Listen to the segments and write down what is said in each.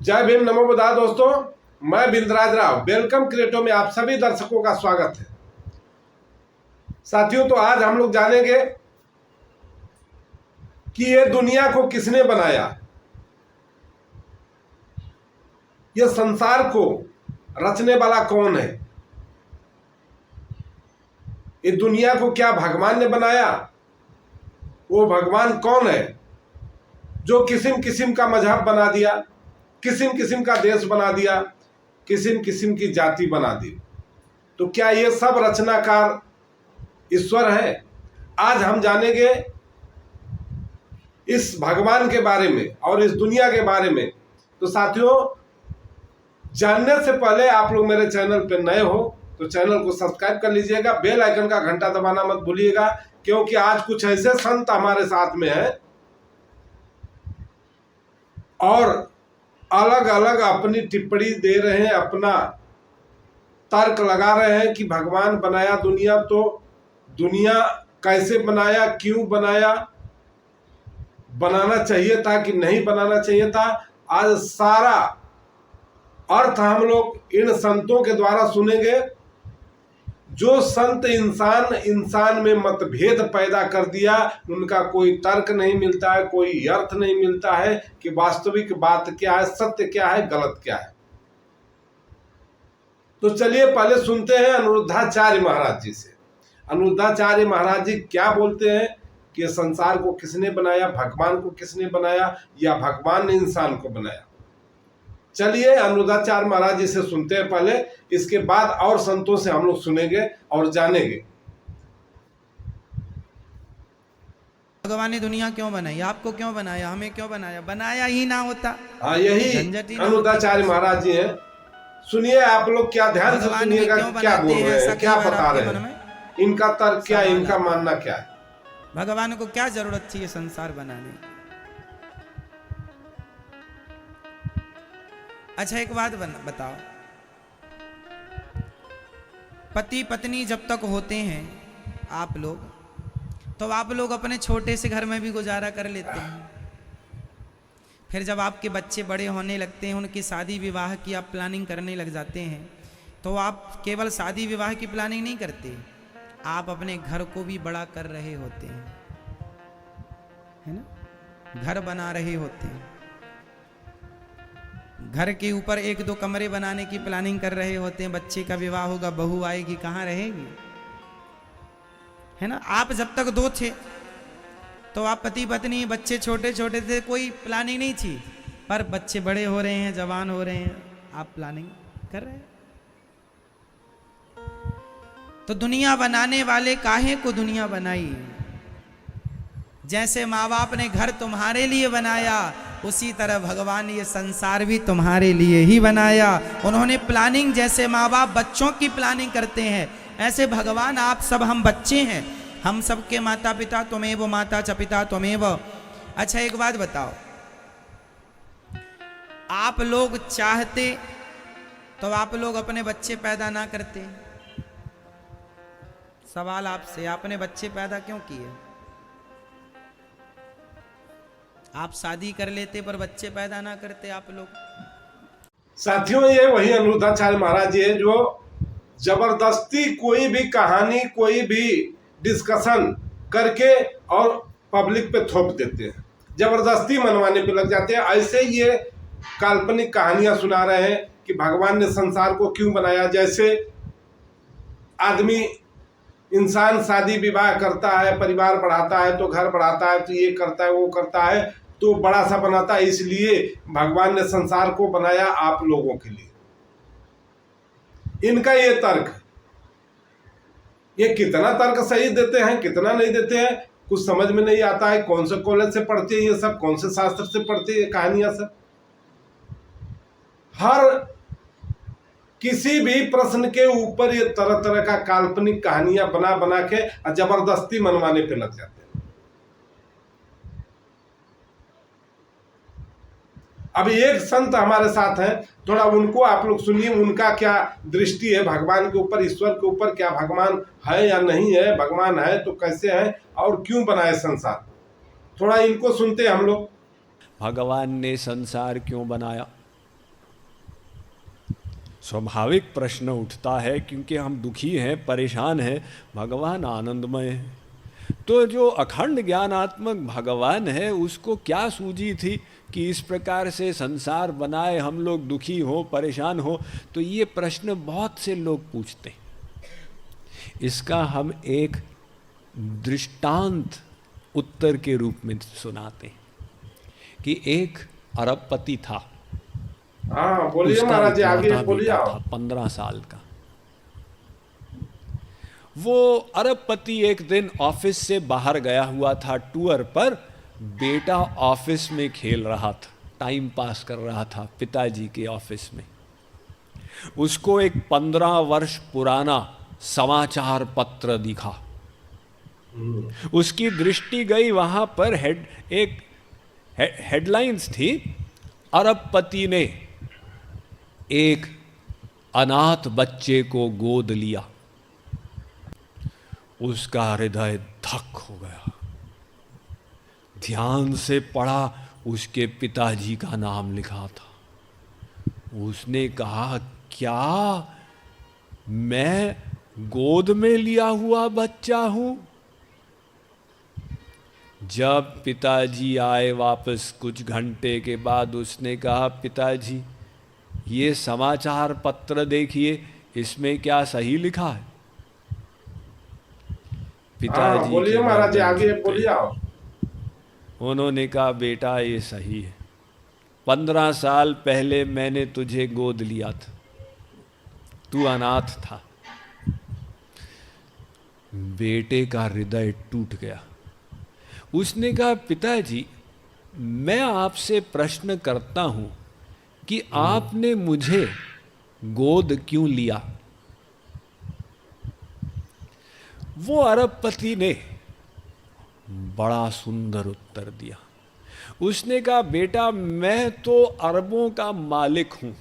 जय भीम, नमो बुद्धाय। दोस्तों, मैं बिंद्राज राव वेलकम क्रिएटो में आप सभी दर्शकों का स्वागत है। साथियों, तो आज हम लोग जानेंगे कि ये दुनिया को किसने बनाया, ये संसार को रचने वाला कौन है, ये दुनिया को क्या भगवान ने बनाया, वो भगवान कौन है जो किस्म किस्म का मजहब बना दिया, किस्म किस्म का देश बना दिया, किस्म किस्म की जाति बना दी। तो क्या ये सब रचनाकार ईश्वर है? आज हम जानेंगे इस भगवान के बारे में और इस दुनिया के बारे में। तो साथियों, जानने से पहले आप लोग मेरे चैनल पर नए हो तो चैनल को सब्सक्राइब कर लीजिएगा, बेल आइकन का घंटा दबाना मत भूलिएगा, क्योंकि आज कुछ ऐसे संत हमारे साथ में हैं और अलग अलग अपनी टिप्पणी दे रहे हैं, अपना तर्क लगा रहे हैं कि भगवान बनाया दुनिया, तो दुनिया कैसे बनाया, क्यों बनाया, बनाना चाहिए था कि नहीं बनाना चाहिए था। आज सारा अर्थ हम लोग इन संतों के द्वारा सुनेंगे। जो संत इंसान में मतभेद पैदा कर दिया, उनका कोई तर्क नहीं मिलता है, कोई अर्थ नहीं मिलता है कि वास्तविक बात क्या है, सत्य क्या है, गलत क्या है। तो चलिए पहले सुनते हैं अनिरुद्धाचार्य महाराज जी से। अनिरुद्धाचार्य महाराज जी क्या बोलते हैं कि संसार को किसने बनाया, भगवान को किसने बनाया, या भगवान ने इंसान को बनाया। चलिए अनिरुद्धाचार्य महाराज जी से सुनते हैं पहले, इसके बाद और संतों से हम लोग सुनेंगे और जानेंगे। भगवान ने दुनिया क्यों बनाई, आपको क्यों बनाया, हमें क्यों बनाया, बनाया ही ना होता। हाँ, यही अनिरुद्धाचार्य महाराज जी हैं। सुनिए आप लोग, क्या ध्यान से सुनिएगा, क्या बोल रहे हैं, क्या बता रहे हैं, इनका तर्क क्या है, इनका मानना क्या है। भगवान को क्या जरूरत थी ये संसार बनाने की? अच्छा एक बात बताओ, पति पत्नी जब तक होते हैं आप लोग, तो आप लोग अपने छोटे से घर में भी गुजारा कर लेते हैं। फिर जब आपके बच्चे बड़े होने लगते हैं, उनकी शादी विवाह की आप प्लानिंग करने लग जाते हैं, तो आप केवल शादी विवाह की प्लानिंग नहीं करते, आप अपने घर को भी बड़ा कर रहे होते हैं, है ना। घर बना रहे होते हैं, घर के ऊपर एक दो कमरे बनाने की प्लानिंग कर रहे होते हैं। बच्चे का विवाह होगा, बहू आएगी, कहाँ रहेगी, है ना। आप जब तक दो थे तो आप पति पत्नी, बच्चे छोटे छोटे थे, कोई प्लानिंग नहीं थी। पर बच्चे बड़े हो रहे हैं, जवान हो रहे हैं, आप प्लानिंग कर रहे हैं। तो दुनिया बनाने वाले काहे को दुनिया बनाई? जैसे माँ बाप ने घर तुम्हारे लिए बनाया, उसी तरह भगवान ने ये संसार भी तुम्हारे लिए ही बनाया। उन्होंने प्लानिंग, जैसे माँ बाप बच्चों की प्लानिंग करते हैं, ऐसे भगवान, आप सब हम बच्चे हैं, हम सबके माता पिता त्वमेव माता च पिता त्वमेव। अच्छा एक बात बताओ, आप लोग चाहते तो आप लोग अपने बच्चे पैदा ना करते? सवाल आपसे, आपने बच्चे पैदा क्यों किए? आप शादी कर लेते पर बच्चे पैदा ना करते आप लोग। साथियों, ये वही अनिरुद्धाचार्य महाराज जी है जो जबरदस्ती कोई भी कहानी, कोई भी डिस्कशन करके और पब्लिक पे थोप देते हैं, जबरदस्ती मनवाने पे लग जाते हैं। ऐसे ये काल्पनिक कहानियां सुना रहे हैं कि भगवान ने संसार को क्यों बनाया। जैसे आदमी, इंसान शादी विवाह करता है, परिवार बढ़ाता है, तो घर बढ़ाता है, तो ये करता है, वो करता है, तो बड़ा सा बनाता है, इसलिए भगवान ने संसार को बनाया आप लोगों के लिए। इनका ये तर्क, ये कितना तर्क सही देते हैं, कितना नहीं देते हैं, कुछ समझ में नहीं आता है। कौन से कॉलेज से पढ़ते हैं ये सब, कौन से शास्त्र से पढ़ते हैं कहानियां सब। हर किसी भी प्रश्न के ऊपर ये तरह तरह का काल्पनिक कहानियां बना बना के जबरदस्ती मनवाने पे लग जाते हैं। अभी एक संत हमारे साथ हैं, थोड़ा उनको आप लोग सुनिए, उनका क्या दृष्टि है भगवान के ऊपर, ईश्वर के ऊपर। क्या भगवान है या नहीं है, भगवान है तो कैसे है और क्यों बनाए संसार, थोड़ा इनको सुनते हम लोग। भगवान ने संसार क्यों बनाया? स्वाभाविक प्रश्न उठता है, क्योंकि हम दुखी हैं, परेशान हैं, भगवान आनंदमय है। तो जो अखंड ज्ञानात्मक भगवान है उसको क्या सूझी थी कि इस प्रकार से संसार बनाए, हम लोग दुखी हो, परेशान हो? तो ये प्रश्न बहुत से लोग पूछते हैं। इसका हम एक दृष्टांत उत्तर के रूप में सुनाते हैं कि एक अरबपति था। हाँ बोलिए उसका महाराज जी, आगे इकलौता बोलिए बेटा आप। था, 15 साल का। वो अरबपति एक दिन ऑफिस से बाहर गया हुआ था टूर पर। बेटा ऑफिस में खेल रहा था, टाइम पास कर रहा था पिताजी के ऑफिस में। उसको एक 15 वर्ष पुराना समाचार पत्र दिखा। उसकी दृष्टि गई वहां पर एक हेडलाइंस थी, अरबपति ने एक अनाथ बच्चे को गोद लिया। उसका हृदय धक हो गया। ध्यान से पढ़ा, उसके पिताजी का नाम लिखा था। उसने कहा, क्या मैं गोद में लिया हुआ बच्चा हूं? जब पिताजी आए वापस कुछ घंटे के बाद, उसने कहा, पिताजी ये समाचार पत्र देखिए, इसमें क्या सही लिखा है? पिताजी बोलिए की महाराज जी, गर्दन आगे झुक गई। बोलिए आप। उन्होंने कहा, बेटा ये सही है, 15 साल पहले मैंने तुझे गोद लिया था, तू अनाथ था। बेटे का हृदय टूट गया। उसने कहा, पिताजी मैं आपसे प्रश्न करता हूं कि आपने मुझे गोद क्यों लिया? वो अरबपति ने बड़ा सुंदर उत्तर दिया। उसने कहा, बेटा मैं तो अरबों का मालिक हूं,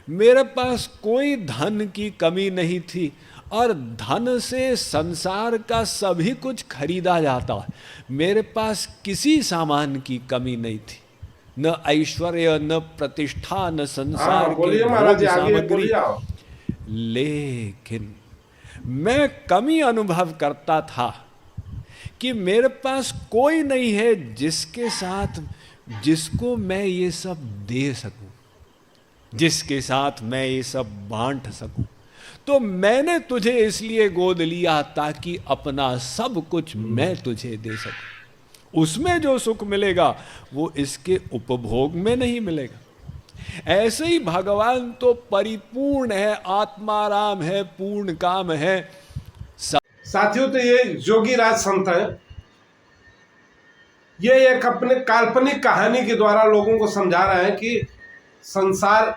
मेरे पास कोई धन की कमी नहीं थी और धन से संसार का सभी कुछ खरीदा जाता है। मेरे पास किसी सामान की कमी नहीं थी, न ऐश्वर्य, न प्रतिष्ठा, न संसार की बोलिए महाराज जी, भोग आगे सामग्री। बोलिए आप। लेकिन मैं कमी अनुभव करता था कि मेरे पास कोई नहीं है जिसके साथ, जिसको मैं ये सब दे सकूं, जिसके साथ मैं ये सब बांट सकूं। तो मैंने तुझे इसलिए गोद लिया ताकि अपना सब कुछ मैं तुझे दे सकूं। उसमें जो सुख मिलेगा वो इसके उपभोग में नहीं मिलेगा। ऐसे ही भगवान तो परिपूर्ण है, आत्माराम है, पूर्ण काम है। साथियों, तो ये जोगीराज संत है। ये एक अपने काल्पनिक कहानी के द्वारा लोगों को समझा रहे हैं कि संसार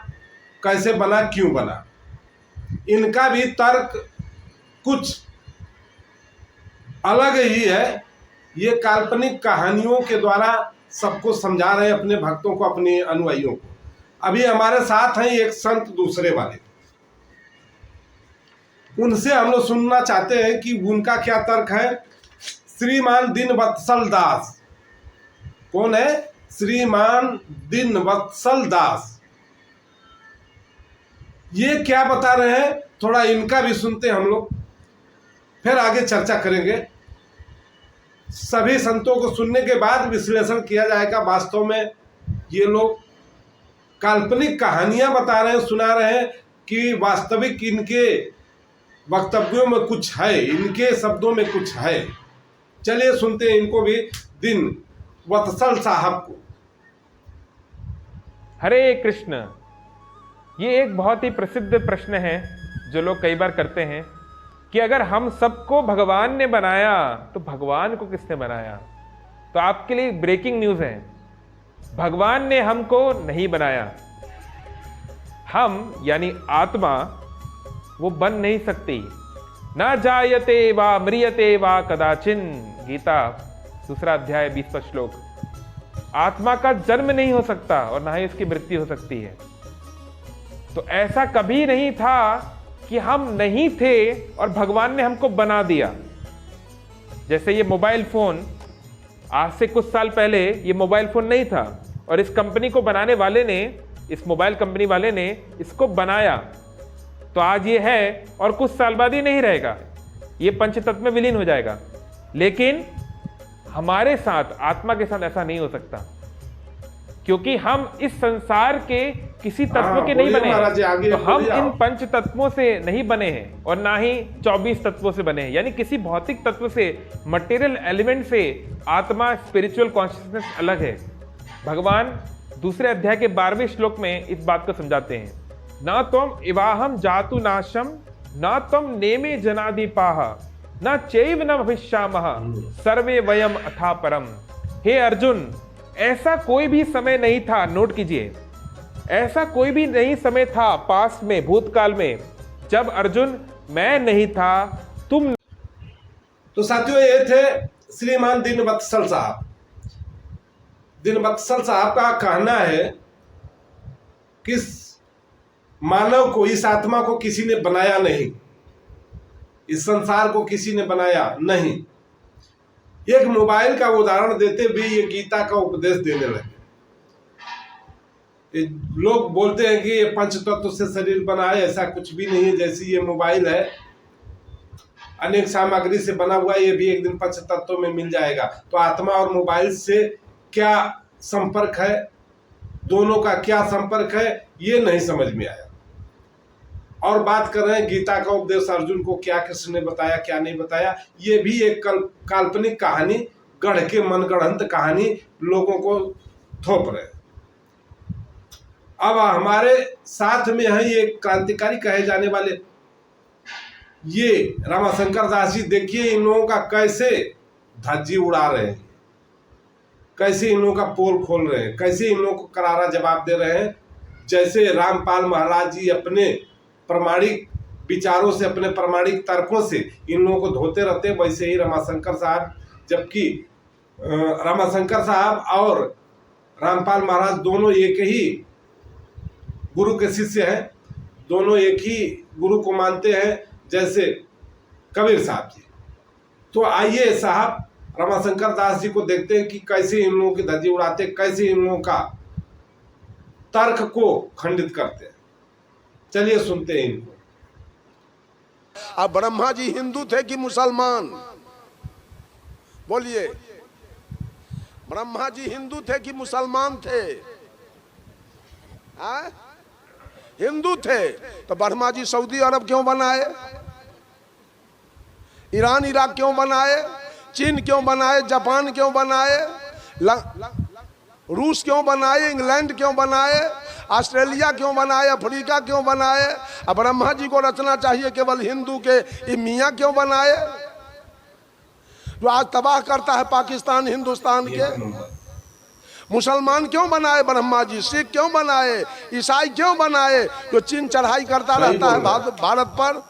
कैसे बना, क्यों बना। इनका भी तर्क कुछ अलग ही है। ये काल्पनिक कहानियों के द्वारा सबको समझा रहे हैं, अपने भक्तों को, अपने अनुयायियों को। अभी हमारे साथ हैं एक संत दूसरे वाले, उनसे हम लोग सुनना चाहते हैं कि उनका क्या तर्क है। श्रीमान दीनवत्सल दास। कौन है? श्रीमान दीनवत्सल दास। ये क्या बता रहे हैं, थोड़ा इनका भी सुनते हैं हम लोग, फिर आगे चर्चा करेंगे। सभी संतों को सुनने के बाद विश्लेषण किया जाएगा। वास्तव में ये लोग काल्पनिक कहानियां बता रहे हैं, सुना रहे हैं कि वास्तविक इनके वक्तव्यों में कुछ है, इनके शब्दों में कुछ है। चलिए सुनते हैं इनको भी, दीनवत्सल साहब को। हरे कृष्ण। ये एक बहुत ही प्रसिद्ध प्रश्न है जो लोग कई बार करते हैं कि अगर हम सबको भगवान ने बनाया तो भगवान को किसने बनाया। तो आपके लिए ब्रेकिंग न्यूज़ है, भगवान ने हमको नहीं बनाया। हम यानी आत्मा वो बन नहीं सकती। ना जायते वा म्रियते वा कदाचिन, गीता 2 अध्याय 20वां श्लोक। आत्मा का जन्म नहीं हो सकता और ना ही उसकी मृत्यु हो सकती है। तो ऐसा कभी नहीं था कि हम नहीं थे और भगवान ने हमको बना दिया। जैसे ये मोबाइल फोन, आज से कुछ साल पहले ये मोबाइल फोन नहीं था और इस कंपनी को बनाने वाले ने इस मोबाइल कंपनी वाले ने इसको बनाया तो आज ये है और कुछ साल बाद ही नहीं रहेगा, ये पंच तत्व में विलीन हो जाएगा। लेकिन हमारे साथ, आत्मा के साथ ऐसा नहीं हो सकता, क्योंकि हम इस संसार के किसी तत्व के नहीं बने हैं। तो हम इन पंच तत्वों से नहीं बने हैं और ना ही 24 तत्वों से बने हैं, यानी किसी भौतिक तत्व से, मटेरियल एलिमेंट से आत्मा, स्पिरिचुअल कॉन्शियसनेस अलग है। भगवान दूसरे अध्याय के 12वें श्लोक में इस बात को समझाते हैं, ना त्वम इवाहम जातु नाशम, ना त्वम नेमे जनादिपाह, ना चैव न भविष्यामः, सर्वे वयम अथा परम। हे अर्जुन, ऐसा कोई भी समय नहीं था, नोट कीजिए, ऐसा कोई भी नहीं समय था पास्ट में, भूतकाल में, जब अर्जुन मैं नहीं था, तुम। तो साथियों, ये थे श्रीमान दीनवत्सल साहब। दीनवत्सल साहब का कहना है कि मानव को, इस आत्मा को किसी ने बनाया नहीं, इस संसार को किसी ने बनाया नहीं। एक मोबाइल का उदाहरण देते भी ये गीता का उपदेश देने लगे। लोग बोलते हैं कि ये पंच तत्व से शरीर बना है, ऐसा कुछ भी नहीं है। जैसी ये मोबाइल है, अनेक सामग्री से बना हुआ, ये भी एक दिन पंच तत्व में मिल जाएगा। तो आत्मा और मोबाइल से क्या संपर्क है, दोनों का क्या संपर्क है, ये नहीं समझ में आया। और बात कर रहे हैं गीता का उपदेश अर्जुन को क्या कृष्ण ने बताया, क्या नहीं बताया, ये भी एक काल्पनिक कहानी, गढ़ के मनगढ़ंत कहानी लोगों को थोप रहे हैं। अब हमारे साथ में है ये क्रांतिकारी कहे जाने वाले ये रामाशंकर दास जी। देखिए इन लोगों का कैसे धज्जी उड़ा रहे हैं, कैसे इन लोगों का पोल खोल रहे हैं, कैसे इन लोगों को करारा जवाब दे रहे हैं। जैसे रामपाल महाराज जी अपने प्रामाणिक विचारों से, अपने प्रामाणिक तर्कों से इन लोगों को धोते रहते, वैसे ही रमाशंकर साहब, जबकि रमाशंकर साहब और रामपाल महाराज दोनों एक ही गुरु के शिष्य हैं, दोनों एक ही गुरु को मानते हैं, जैसे कबीर साहब जी। तो आइए साहब रमाशंकर दास जी को देखते हैं कि कैसे इन लोगों की धज्जी उड़ाते, कैसे इन लोगों का तर्क को खंडित करते हैं। चलिए सुनते हैं इनको। अब ब्रह्मा जी हिंदू थे कि मुसलमान? बोलिए, ब्रह्मा जी हिंदू थे कि मुसलमान थे? हिंदू थे। तो ब्रह्मा जी सऊदी अरब क्यों बनाए, ईरान इराक क्यों बनाए, चीन क्यों बनाए, जापान क्यों बनाए, रूस क्यों बनाए, इंग्लैंड क्यों बनाए, ऑस्ट्रेलिया क्यों बनाए, अफ्रीका क्यों बनाए? अब ब्रह्मा जी को रचना चाहिए केवल हिंदू के, ये मियाँ क्यों बनाए जो आज तबाह करता है पाकिस्तान हिंदुस्तान के? मुसलमान क्यों बनाए ब्रह्मा जी, सिख क्यों बनाए, ईसाई क्यों बनाए जो चीन चढ़ाई करता रहता है भारत पर?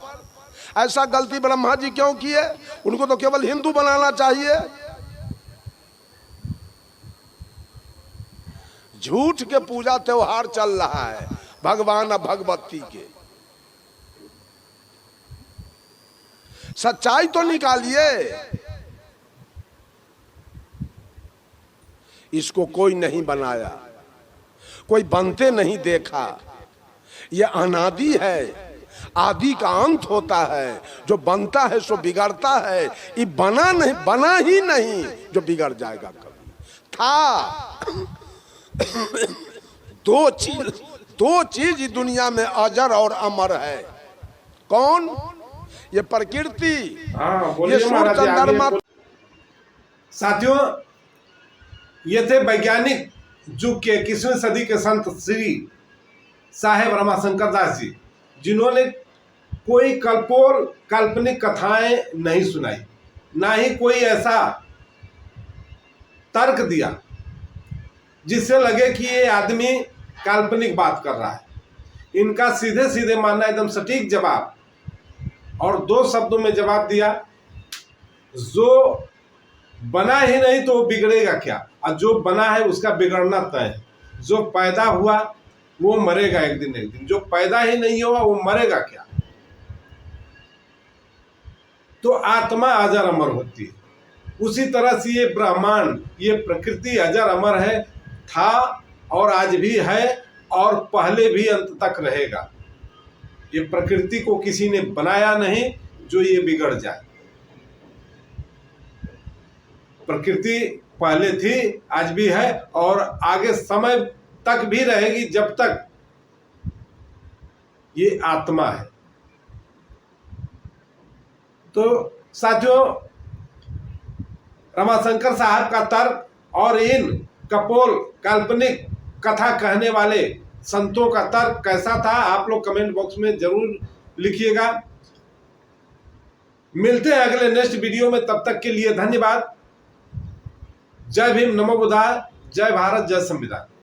ऐसा गलती ब्रह्मा जी क्यों किए? उनको तो केवल हिंदू बनाना चाहिए। झूठ के पूजा त्योहार चल रहा है भगवान और भगवती के। सच्चाई तो निकालिए। इसको कोई नहीं बनाया, कोई बनते नहीं देखा। यह अनादि है, आदि का अंत होता है। जो बनता है सो बिगड़ता है, ये बना नहीं, बना ही नहीं जो बिगड़ जाएगा कभी। था दो चीज दुनिया में अजर और अमर है। कौन? ये प्रकृति, ये सूर्य चंद्रमा। साथियों, ये थे वैज्ञानिक युग के 21वीं सदी के संत श्री साहेब रमाशंकर दास जी, जिन्होंने कोई कल्पोल काल्पनिक कथाएं नहीं सुनाई, ना ही कोई ऐसा तर्क दिया जिससे लगे कि ये आदमी काल्पनिक बात कर रहा है। इनका सीधे सीधे मानना, एकदम सटीक जवाब, और 2 शब्दों में जवाब दिया, जो बना ही नहीं तो वो बिगड़ेगा क्या, और जो बना है उसका बिगड़ना तय है। जो पैदा हुआ वो मरेगा एक दिन, जो पैदा ही नहीं हुआ वो मरेगा क्या। तो आत्मा अजर अमर होती है। उसी तरह से ये ब्रह्मांड, ये प्रकृति अजर अमर है, था और आज भी है और पहले भी अंत तक रहेगा। ये प्रकृति को किसी ने बनाया नहीं जो ये बिगड़ जाए। प्रकृति पहले थी, आज भी है और आगे समय तक भी रहेगी, जब तक ये आत्मा है। तो साथियों, रमाशंकर साहब का तर्क और इन कपोल काल्पनिक कथा कहने वाले संतों का तर्क कैसा था, आप लोग कमेंट बॉक्स में जरूर लिखिएगा। मिलते हैं अगले नेक्स्ट वीडियो में, तब तक के लिए धन्यवाद। जय भीम, नमो बुद्धाय, जय भारत, जय संविधान।